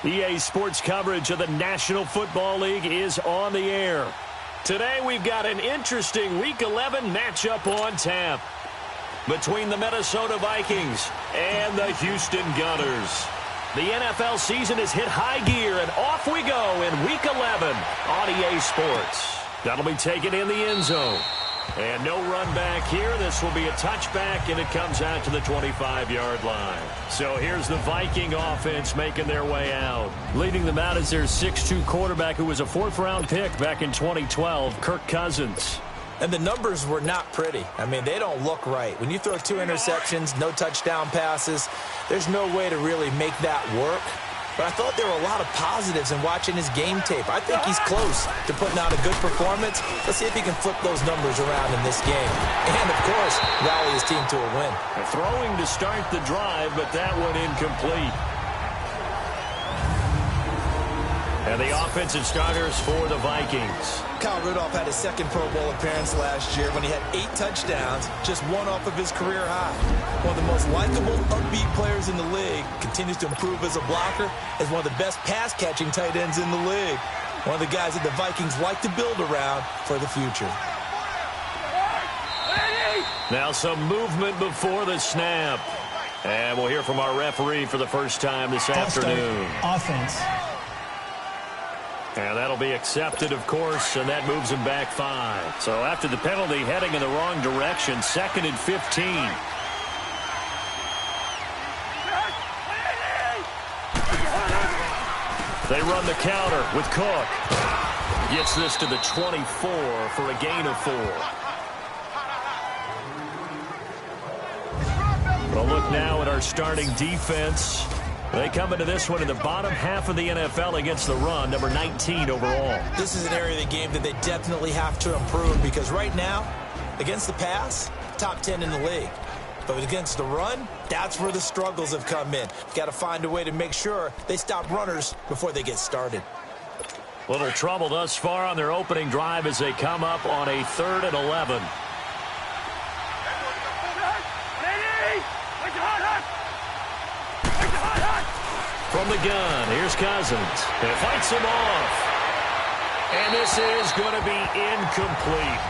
EA Sports coverage of the National Football League is on the air. Today we've got an interesting Week 11 matchup on tap between the Minnesota Vikings and the Houston Gunners. The NFL season has hit high gear, and off we go in Week 11 on EA Sports. That'll be taken in the end zone. And no run back here. This will be a touchback, and it comes out to the 25-yard line. So here's the Viking offense making their way out. Leading them out is their 6'2 quarterback who was a fourth-round pick back in 2012, Kirk Cousins. And the numbers were not pretty. I mean, they don't look right. When you throw 2 interceptions, no touchdown passes, there's no way to really make that work. But I thought there were a lot of positives in watching his game tape. I think he's close to putting out a good performance. Let's see if he can flip those numbers around in this game. And, of course, rally his team to a win. Throwing to start the drive, but that one incomplete. And the offensive starters for the Vikings. Kyle Rudolph had his second Pro Bowl appearance last year when he had 8 touchdowns, just 1 off of his career high. One of the most likable, upbeat players in the league, continues to improve as a blocker, as one of the best pass-catching tight ends in the league. One of the guys that the Vikings like to build around for the future. Now some movement before the snap. And we'll hear from our referee for the first time this afternoon. Offense. And that'll be accepted, of course, and that moves him back 5. So after the penalty, heading in the wrong direction, 2nd and 15. They run the counter with Cook. Gets this to the 24 for a gain of 4. Well, look now at our starting defense. They come into this one in the bottom half of the NFL against the run, number 19 overall. This is an area of the game that they definitely have to improve because right now, against the pass, top 10 in the league. But against the run, that's where the struggles have come in. Got to find a way to make sure they stop runners before they get started. Little trouble thus far on their opening drive as they come up on a 3rd and 11. From the gun, here's Cousins. And fights him off. And this is going to be incomplete.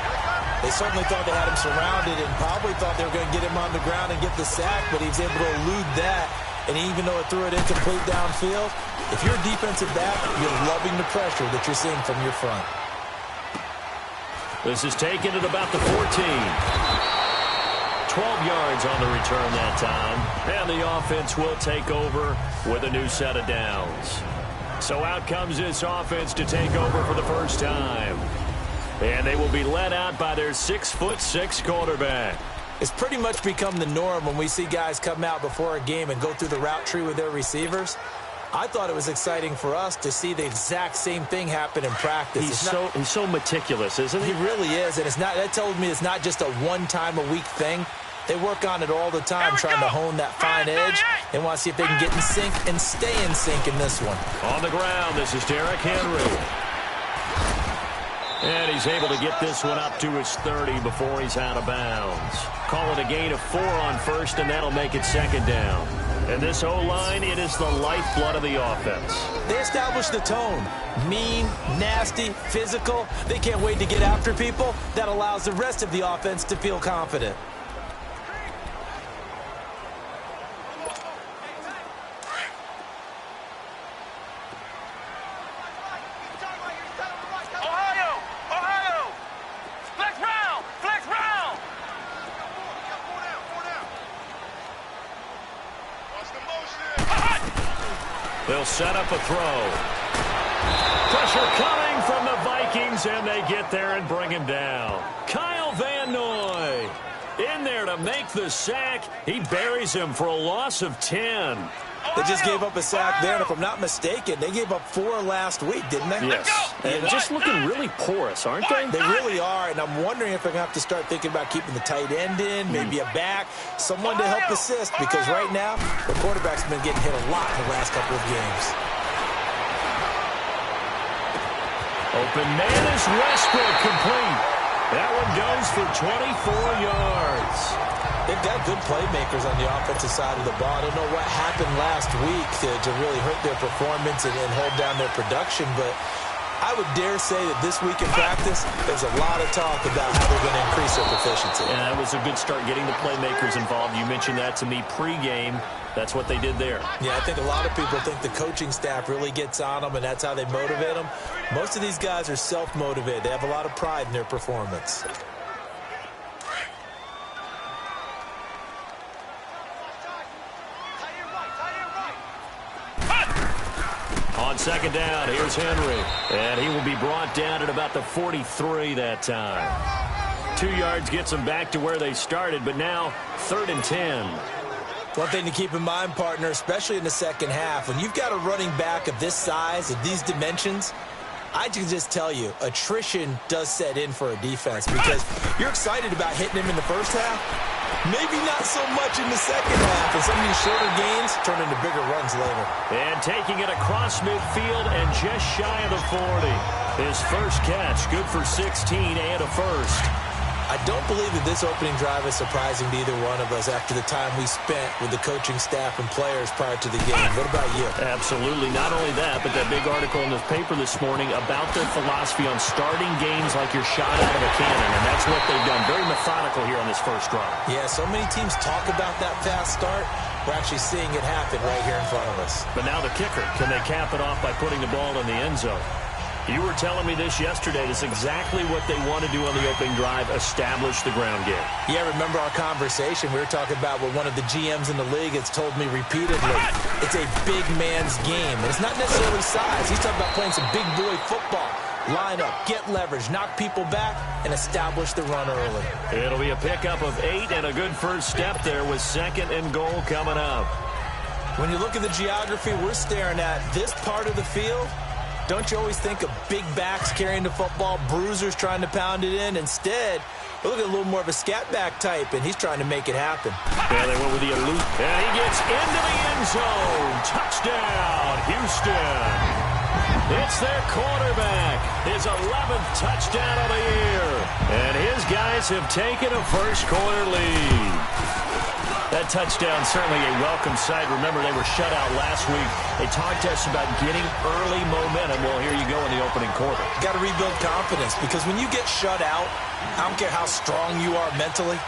They certainly thought they had him surrounded and probably thought they were going to get him on the ground and get the sack, but he was able to elude that. And even though it threw it incomplete downfield, if you're a defensive back, you're loving the pressure that you're seeing from your front. This is taken at about the 14. 12 yards on the return that time. And the offense will take over with a new set of downs. So out comes this offense to take over for the first time. And they will be led out by their 6'6" quarterback. It's pretty much become the norm when we see guys come out before a game and go through the route tree with their receivers. I thought it was exciting for us to see the exact same thing happen in practice. He's so meticulous, isn't he? He really is, and that tells me it's not just a one-time-a-week thing. They work on it all the time, trying to hone that fine edge. They want to see if they can get in sync and stay in sync in this one. On the ground, this is Derrick Henry. And he's able to get this one up to his 30 before he's out of bounds. Call it a gain of 4 on first, and that'll make it 2nd down. And this O-line, it is the lifeblood of the offense. They established the tone. Mean, nasty, physical. They can't wait to get after people. That allows the rest of the offense to feel confident. They'll set up a throw. Pressure coming from the Vikings, and they get there and bring him down. Kyle Van Noy in there to make the sack. He buries him for a loss of 10. They just gave up a sack there, and if I'm not mistaken, they gave up 4 last week, didn't they? Yes. And just looking really porous, aren't they? They really are, and I'm wondering if they're going to have to start thinking about keeping the tight end in, maybe a back, someone to help assist, because right now, the quarterback's been getting hit a lot in the last couple of games. Open man is Westbrook, complete. That one goes for 24 yards. They've got good playmakers on the offensive side of the ball. I don't know what happened last week to really hurt their performance and hold down their production, but I would dare say that this week in practice, there's a lot of talk about how they're going to increase their proficiency. Yeah, that was a good start getting the playmakers involved. You mentioned that to me pregame. That's what they did there. Yeah, I think a lot of people think the coaching staff really gets on them, and that's how they motivate them. Most of these guys are self-motivated. They have a lot of pride in their performance. On second down, here's Henry. And he will be brought down at about the 43 that time. 2 yards gets them back to where they started, but now 3rd and 10. One thing to keep in mind, partner, especially in the second half, when you've got a running back of this size, of these dimensions, I can just tell you, attrition does set in for a defense because you're excited about hitting him in the first half. Maybe not so much in the second half, and some of these shorter gains turn into bigger runs later. And taking it across midfield and just shy of the 40. His first catch, good for 16 and a first. I don't believe that this opening drive is surprising to either one of us after the time we spent with the coaching staff and players prior to the game. What about you? Absolutely. Not only that, but that big article in the paper this morning about their philosophy on starting games like you're shot out of a cannon, and that's what they've done. Very methodical here on this first drive. Yeah, so many teams talk about that fast start. We're actually seeing it happen right here in front of us. But now the kicker. Can they cap it off by putting the ball in the end zone? You were telling me this yesterday. That's exactly what they want to do on the opening drive, establish the ground game. Yeah, remember our conversation? We were talking about what one of the GMs in the league has told me repeatedly. It's a big man's game. And it's not necessarily size. He's talking about playing some big boy football. Line up, get leverage, knock people back, and establish the run early. It'll be a pickup of 8 and a good first step there with 2nd and goal coming up. When you look at the geography we're staring at, this part of the field, don't you always think of big backs carrying the football, bruisers trying to pound it in? Instead, look at a little more of a scat back type, and he's trying to make it happen. Yeah, they went with the aloof. And he gets into the end zone. Touchdown, Houston. It's their quarterback. His 11th touchdown of the year. And his guys have taken a first quarter lead. That touchdown certainly a welcome sight. Remember, they were shut out last week. They talked to us about getting early momentum. Well, here you go in the opening quarter. You got to rebuild confidence because when you get shut out, I don't care how strong you are mentally,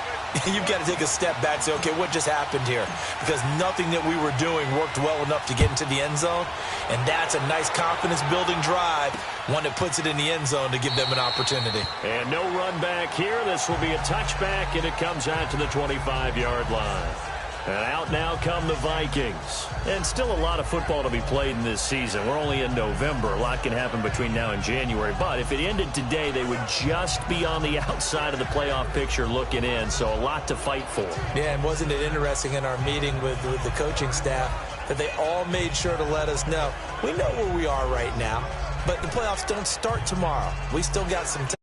you've got to take a step back and say, okay, what just happened here? Because nothing that we were doing worked well enough to get into the end zone. And that's a nice confidence-building drive, one that puts it in the end zone to give them an opportunity. And no run back here. This will be a touchback, and it comes out to the 25-yard line. And out now come the Vikings. And still a lot of football to be played in this season. We're only in November. A lot can happen between now and January. But if it ended today, they would just be on the outside of the playoff picture looking in. So a lot to fight for. Yeah, and wasn't it interesting in our meeting with the coaching staff that they all made sure to let us know, we know where we are right now, but the playoffs don't start tomorrow. We still got some time.